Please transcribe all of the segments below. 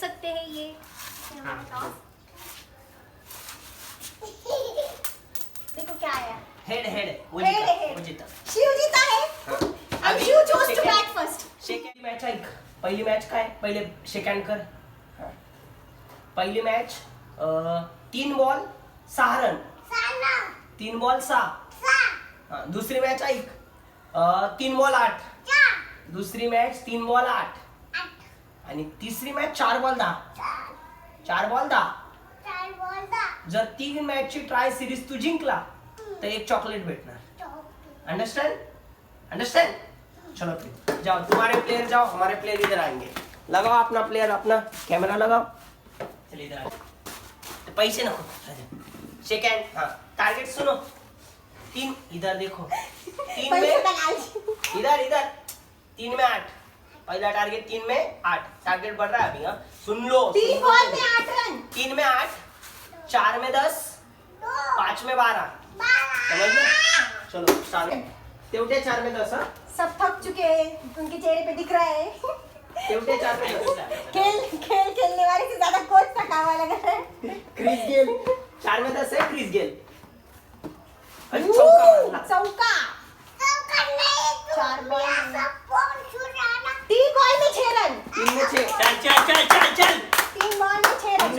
सकते हैं ये देखो क्या आया। हेड हेड वो हेड जीता, हेड। वो जीता. शिव जीता है and Shiv chose to bat first. Second match ऐक. पहिली मॅच काय पहिले सेकंड कर. पहिली मॅच 3 बॉल 6 रन. 3 बॉल 6. दुसरी मॅच ऐक 3 बॉल 8. दुसरी मॅच 3 बॉल 8. आणि तिसरी मॅच 4 बॉल 10. 4 बॉल 10. जर 3 मॅचची ट्राय सिरीज तू जिंकला तर एक चॉकलेट भेटणार. Understand understand. चलो फिर जाओ, तुम्हारे प्लेयर जाओ, हमारे प्लेयर इधर आएंगे. लगाओ अपना प्लेयर, अपना कैमरा लगाओ. चलिए इधर आओ. तो पैसे नको. सेकंड हाँ टारगेट सुनो. 3 इधर देखो. 3 में इधर इधर 3 में 8. पहला टारगेट 3 में 8. टारगेट बढ़ रहा है अभी. हाँ सुन लो. 3 बॉल में 8 रन. 3 में 8, 4 में 10, 5 में 12. समझ लो. चलो स्टार्ट. तेवढे 4 में 10. हाँ सब थक चुके हैं, उनके चेहरे पे दिख रहा है. तेवढे 4 में 10. खेलने वाले से ज्यादा कोच थका हुआ लग रहा है. क्रिस गेल 4 में 10 है. क्रिस गेल चौका मारला. चौका 4 बॉल 3 बॉल में 6 रन. 3 में 6. चल चल चल चल चल. 3 बॉल में 6 रन.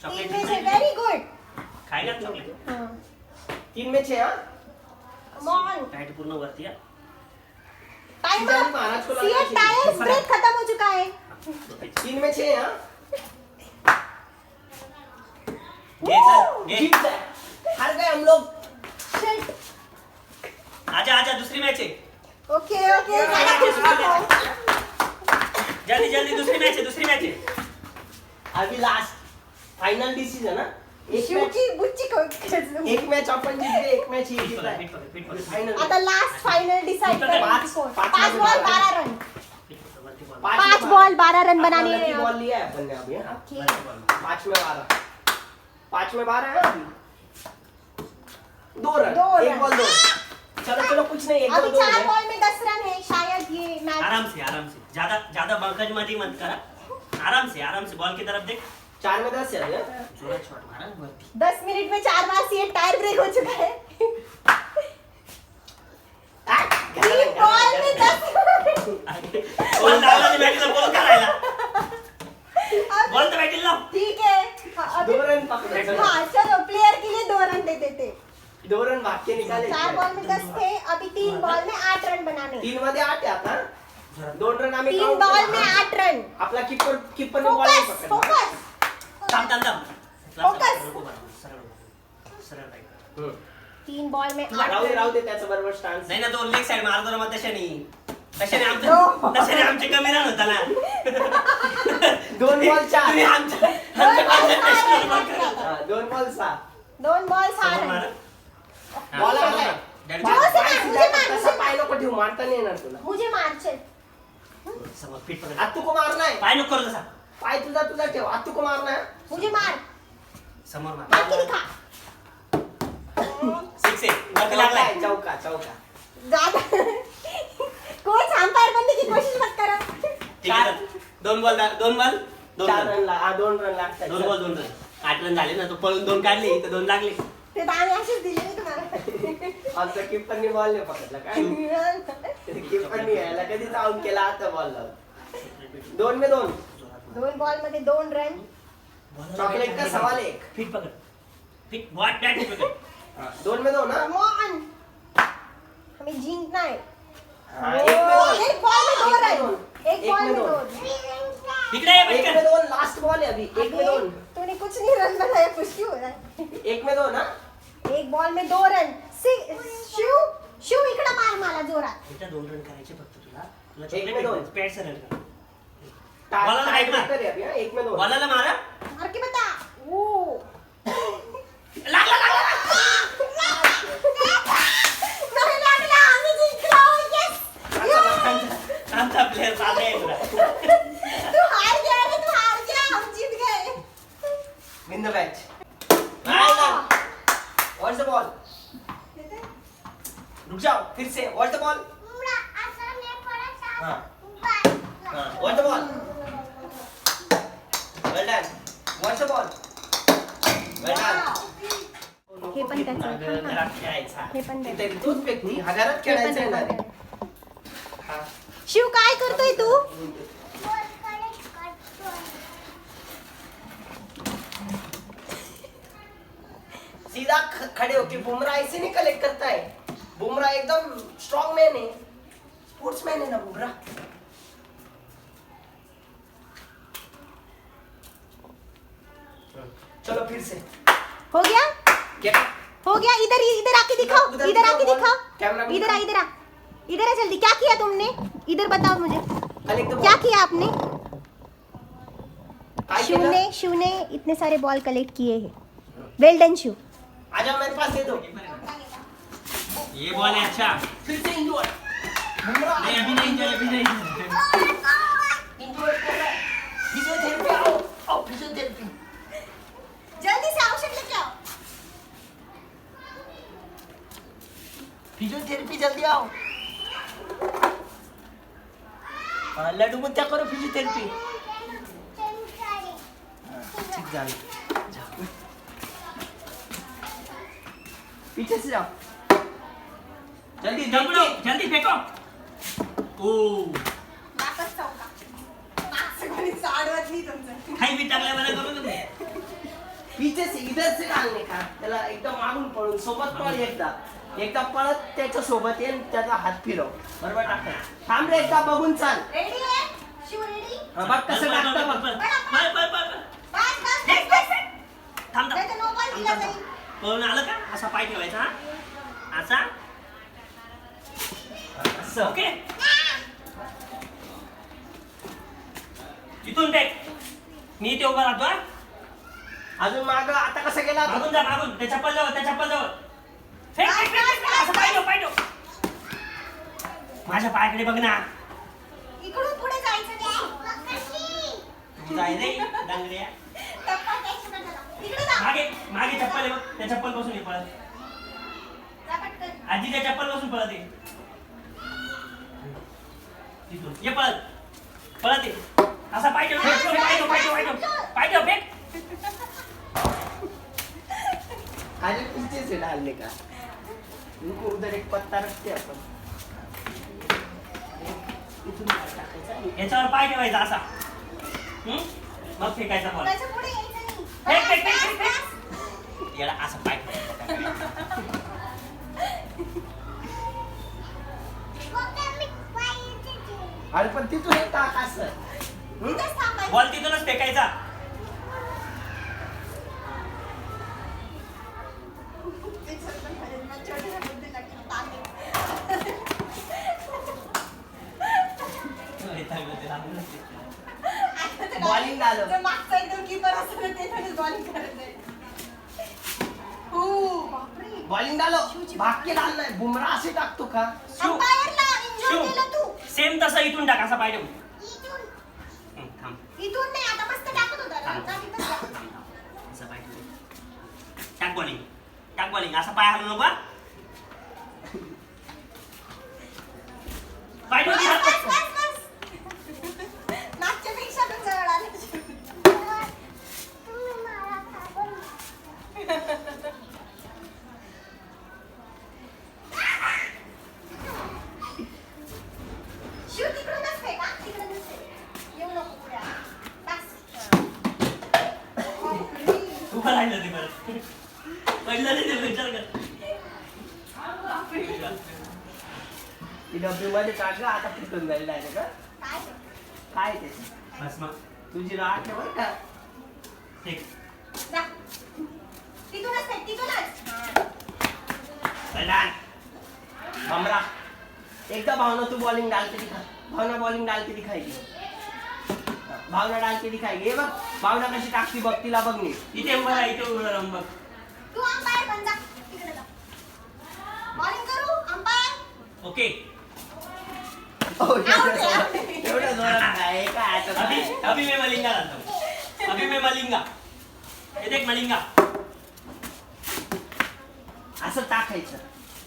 3 में 6 वेरी गुड. खाएगा चॉकलेट. 3 में 6. हाँ कम ऑन. टाइट पूर्ण वरती है. टाइम शिवाजी महाराज को अप. लगाना सीएट टायर चाहिए. ब्रेक खत्म हो चुका है. 3 में 6. हाँ ये सर ये जीत गए. हार गए हम लोग. शिट. आजा आजा दूसरी मैच है. ओके ओके ज्यादा खुश मत जल्दी जल्दी दूसरी मैच है. अभी लास्ट फाइनल डिसीजन. हाँ हो. शिव की बुच्ची को एक मैच अपन जीत गए, एक मैच ये फिट जीता पकड़ है. फिट पकड़ फिट पकड़. फाइनल आता लास्ट फाइनल डिसाइड कर. पाँच- 5 बॉल 12 रन. फिट पकड़, वरती बॉल. 5 बॉल 12 रन बनाने हैं. बॉल लिया है अपन ने अभी. हाँ ओके. वरती बॉल. 5 में 12. 5 में 12 है अभी. 2 रन. दो एक रन. बॉल 2. चलो चलो कुछ नहीं. एक अभी बॉल 2 4 है. बॉल में 10 रन है. शायद ये मैच आराम से ज्यादा बंकज मत करा. आराम से बॉल की तरफ देख. 4 में 10 है अभी. हाँ? जोरात शॉट मारा वरती. 10 मिनट में 4 बार सीएट टायर ब्रेक हो चुका है. 3 बॉल में 10 बॉल लावला नाही बॅटीला बॉल करायला. बॉल तर बॅटीला लाव. ठीक है. हाँ, 2 अभी रन पकड़े. हाँ चलो प्लेयर के लिए 2 रन दे देते. 2 रन भाग के निकाले. 4 बॉल में 10 थे. अभी 3 बॉल में 8 रन बनाने. 3 मध्ये 8 आहे आता. 2 रन आम्ही 3 count बॉल केले. में 8 रन. आपला कीपर ने बॉल नाही फोकस पकडला. फोकस. थांब. Focus. सरळ राईट. 3 बॉल में 8 राहू दे त्याचा बरोबर स्टान्स. नाही ना तो लेग साइड मारतो ना मग तशाने आमचे कमी रन होता ना. 2 बॉल 4. तुम्ही आमच्या 2 बॉल 6. 2 बॉल 6 समोर रन. मारा. बॉल समोर आलाय. मारा. मुझे मार. तसा पाय नको ठेवू. मारता नाही येणार तुला. मुझे मार चल. समोर फिट पकड. आत्तू को मारना है. पाय नको करू तसा. पाय तुझा ठेव. आत्तू को मारना है. मुझे मार. समोर मार. बाकी दिखा. 6 आहे. वरती लागलाय. चौका. ज्यादा कोच अंपायर बनने की कोशिश मत करो. ठीक आहे. 2 बॉल 2 4 रन. रन ला 2 रन लागतात. 2 बॉल 2 रन. 8 रन झाले ना. तो पळून 2 काढले तर 2 लागले. ते दाणे असेच दिले मी तुम्हाला. आमचा कीपरनी बॉल नाही पकडला काय. कीपरनी यायला कधीच आउट केला आता बॉल लावून. 2 में 2. 2 बॉल मध्ये 2 रन. चॉकलेट का सवाल 1. फिट पकड. फिट व्हाट दॅट पकड. 2 में 2 ना. Come on. हमें जीतना है. हाँ, 1 में 2. एक बॉल में 2 रन. एक एक बॉल में में 2. दो. इकडे ये 1 में पटकन. 2 लास्ट बॉल है अभी. 1 में 2. तूने कुछ नहीं रन बनाया. खुश क्यों हो रहा है. 1 में 2 ना. एक बॉल में 2 रन. शिव इकडे मार मला जोरात. इथं 2 रन करायचे फक्त तुला. एक में दोन. पॅड सरळ कर. टाय- बॉलाला टाय हाईट मार. ब्रेकर है अभी. हाँ, 1 में 2. बॉलाला मारा. मार के बता. ओ लागला. नाही लागला. आम्ही जिंकलो. यस. आमचा प्लेयर साधा आहे तुला. तू हार गया रे. तू हार गया. हम जीत गए. Win the match. हाँ. What's the ball? रुक जाओ फिर से. What's the ball? हाँ. What's the ball? Well done. What's the ball? Well done. हे पण त्याचं. घरात खेळायचा. हे पण तिथे त्याचं. तूच फेक नाही, हा घरात हे पण खेळायचं येणार आहे. त्याचं. हा. शिव काय करतोय तू? सीधा खड़े होके बुमराह ऐसे नहीं कलेक्ट करता है. बुमराह एकदम स्ट्रॉन्ग मैन है, स्पोर्ट्समैन है ना बुमराह. चलो फिर से. हो गया? क्या? हो गया. इधर इधर आके दिखाओ. उधर इधर आके दिखाओ, दिखाओ. कैमरा में इधर आ इधर आ. इधर आ जल्दी. क्या किया तुमने? इधर बताओ मुझे. कलेक्ट द क्या बॉल. किया आपने? शिव ने इतने सारे बॉल कलेक्ट किए हैं. वेल डन शिव. आ जाओ मेरे पास दे दो. ये बॉल है अच्छा. फिर से इंजोर. बुमराह नहीं अभी नहीं enjoy, अभी नहीं enjoy. इंजोर कर रहा है. फिजियोथेरेपी आओ. आओ फिजियोथेरेपी. जल्दी से औषध लेके आओ. फिजियोथेरेपी जल्दी आओ. हाँ, लड्डू मुद्दा करो फिजियोथेरेपी. ठीक जाओ. पीछे से जाओ. जल्दी जल्दी जल्दी फेको. ओ वापस चौका. मागचं कोणीच आडवत नाही तुमचं. काही बी टाकल्या मला करू तुम्ही. पीछे से इधर से डालने का. त्याला एकदम मागून पळून सोबत पळ एकदा पळत त्याच्या सोबत ये आणि त्याचा हात फिरव. बरोबर टाकाय. थांब रे एकदा बघून चाल. रेडी आहे? शिव रेडी? हा, बघ कसं टाकतं बघ. बस थांब त्याचं नो बॉल दिला जाईल. पळून आलं का असा पाय ठेवायचा. हा असा असं. ओके. इथून फेक. मी इथे उभा राहतो. हा अजून माग आता कसं गेला तो? मागून जा मागून. त्या चप्पल जवळ फेक फेक फेक. असं पाय ठेव. माझ्या पायाकडे बघ ना. इकडून पुढे जायचं नाही. तू जाय रे डांगऱ्या. टप्पा द्यायचा नाही त्याला. इकडे जा. मागे चप्पल आहे बघ. त्या चप्पल पासून ये पळत. जा पटकन. आजीच्या चप्पल पासून पळत ये. तिथून ये पळत ये. असा पाय ठेव. पाय ठेव फेक. खाली पीछे से डालने का. इनको उधर एक पत्ता रखते अपन. इथून पाय टाकायचा. याच्यावर पाय ठेवायचा असा. मग फेकायचा बॉल. त्याच्या पुढे यायचं नाही. फेक फेक बस, फेक बस, फेक. याला असं पाय ठेवायचा. अरे पण तिथून एक टाक असं. इथेच थांबायचं. बॉल तिथूनच फेकायचा. छोट्या बुद्धीला किती ताण आहे. Bowling झालं. जो मागचा एकदम कीपर असतो ना, ते थोडीच bowling करत आहे. हो, बापरे. बॉलिंग डालो. भाग्य डाललाय. बुमराह असे टाकतो का? अंपायरला enjoy केलं तू. सेम तसं इथून टाक. असा पाय ठेव. थांब. इथून नाही, आता मस्त टाकत होता ना. थांब. जा तिथंच टाक. असं पाय ठेव. टाक बॉलिंग. असा पाय हलवू नको. पाय ठेव. बस. मागच्या पेक्षा पण जवळ आलं. शिव तिकडूनच फेक, हा? तिकडूनच फेक. येऊ नको पुढे. बस. बापरे. उभं राहिलं ते परत. पडलं नाही ते विचार कर. ती डब्ल्यूमध्ये टाकलं. आता फुटून जाईल डायरेक्ट का? काय ते? काय ते? बस मग तुझी राख आहे बरं का? ठीक. जा. तिथूनच फेक, तिथूनच. पलटान. बुमराह. एकदा भावना तू बॉलिंग डाल के दिखा. भावना बॉलिंग डाल के दिखाएगी. भावना डाल के दिखाएगी. हे बघ भावना कशी टाकती बघ. तिला बघ नीट. इथे उभं राहा. इथे उभं राहून बघ. तू अंपायर बन जा. तिकडे जा. बॉलिंग करू अंपायर. ओके. एवढं जोरात काय काय आता अभी काय? अभी मैं मलिंगा डालता हूँ. अभी मैं मलिंगा. ये देख मलिंगा. असं टाकायचं.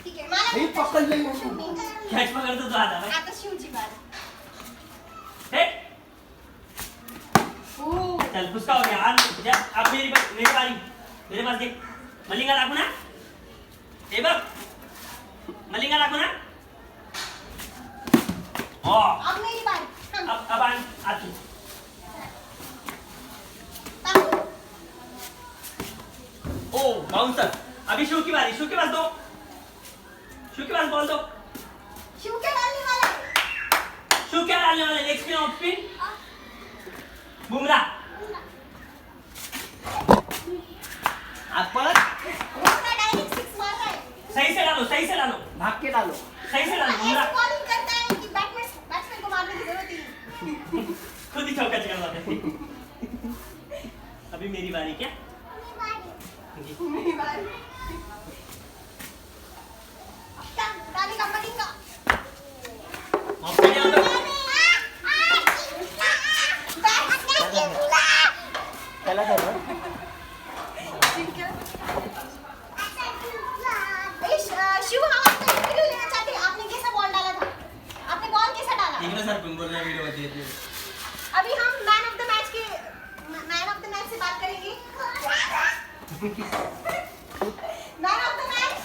ठीक आहे. मला हे पकडलं. शिवनी. कॅच पकडतो तो आता. आता शिवची बारी. हे हो. चल चल उसका हो गया अब मेरी बारी मेरे पास देख मलिंगा दाखव ना हे बघ मलिंगा दाखव ना अब मेरी बारी अब आ तू ओ बाउंसर अभी शिव की बारी शिव के पास बॉल दो शिव क्या डालने वाला है? शिव क्या डालने वाला है leg spin off spin Bumrah आप पलट बुमराह डायरेक्ट सिक्स मार रहा है। सही से डालो भाग के डालो। बुमराह ऐसी बॉलिंग करता है कि बैट्समैन को मारने की जरूरत ही नहीं। खुद ही चौका चला है अभी मेरी बारी क्या मेरी बारी। क्या डालेगा मलिंगा? ऑफ कर दिया तो त्याला धर शिव हम आपका इंटरव्यू लेना चाहते हैं। आपने कैसा बॉल डाला था? आपने बॉल कैसा डाला? इकडे सर पण बोलना वीडियो मध्ये अभी हम मैन ऑफ द मैच से बात करेंगे। मैन ऑफ द मैच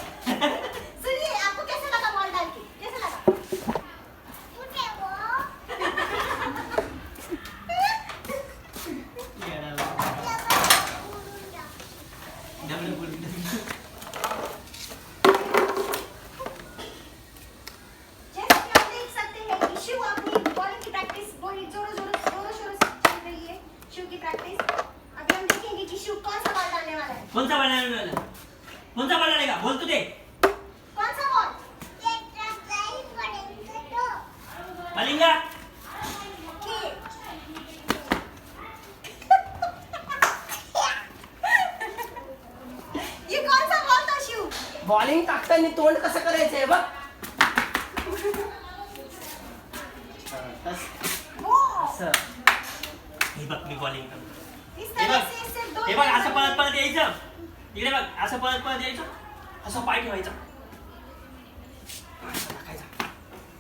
सुनिए, आपको कैसा लगा बॉल डाल के? कैसा लगा? डबल बोल जैसे कि आप देख सकते हैं कि शिव अपनी बॉलिंग की प्रैक्टिस बड़ी जोरों शोरों से चल रही है। शिव की प्रैक्टिस अभी हम देखेंगे कि शिव कौन सा बॉल डालने वाला है। कौन सा बॉल डालेगा बोल तू दे कौन सा बॉल? मलिंगा ये कौन सा बॉल था शिव? बॉलिंग टाकताना तोंड कसं करायचंय बघ वो असं हे बघ मी बॉलिंग करतो इस हे तरह बघ से सिर्फ दो हे बघ असं पळत यायचं इकडे बघ असं पळत यायचं असं पाय ठेवायचा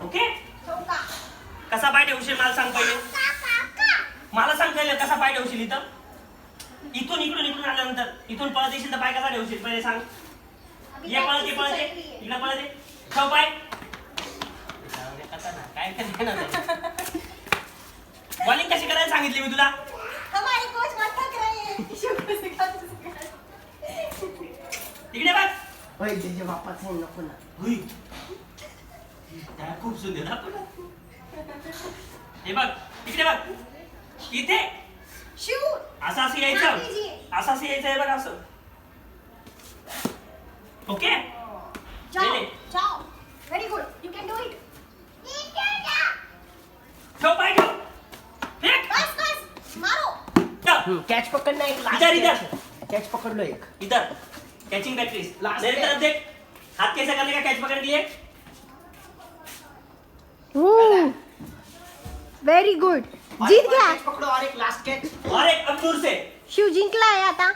ओके चौका कसा पाय ठेवशील मला सांग पहिले मला सांग पहिले कसा पाय ठेवशील इथं इथून इकडून आल्यानंतर इथून पळत येशील तर पाय कसा ठेवशील पहिले सांग ये पळत ये इकडे पळत ये ठेव पाय काय बॉलिंग कशी करायला सांगितली मी तुला हमारे कोच मत थक रहे हैं। शिव को सिखाते इकडे बघ होय त्याच्या बापाचं आहे, नको ना हुई त्या खूप सुंदर दाखवलं हे बघ इकडे बघ इथे शिव असं यायचं हे बघ असं ओके जाओ ले. जाओ very good you can do it. ठेव पाय ठेव फेक बस मारो। कॅच पकडणं एक इधर. कॅच पकडलो एक इधर कैचिंग प्रैक्टिस Last मेरी catch. तरफ देख हाथ कैसे करने का कैच पकड़ लिए वेरी गुड और जीत एक गया। catch पकडो और एक लास्ट कॅच और एक अब दूर से शिव जिंकला है आता।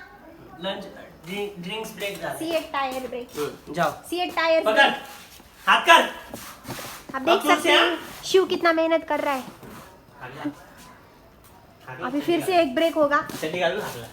लंच ड्रिंक्स ब्रेक झाला सी एट टायर ब्रेक जाओ सी एट टायर पकड़ हाथ कर आप देख अब सकते हैं शिव कितना मेहनत कर रहा है। अभी फिर से एक ब्रेक होगा। चड्डी घालून हाकला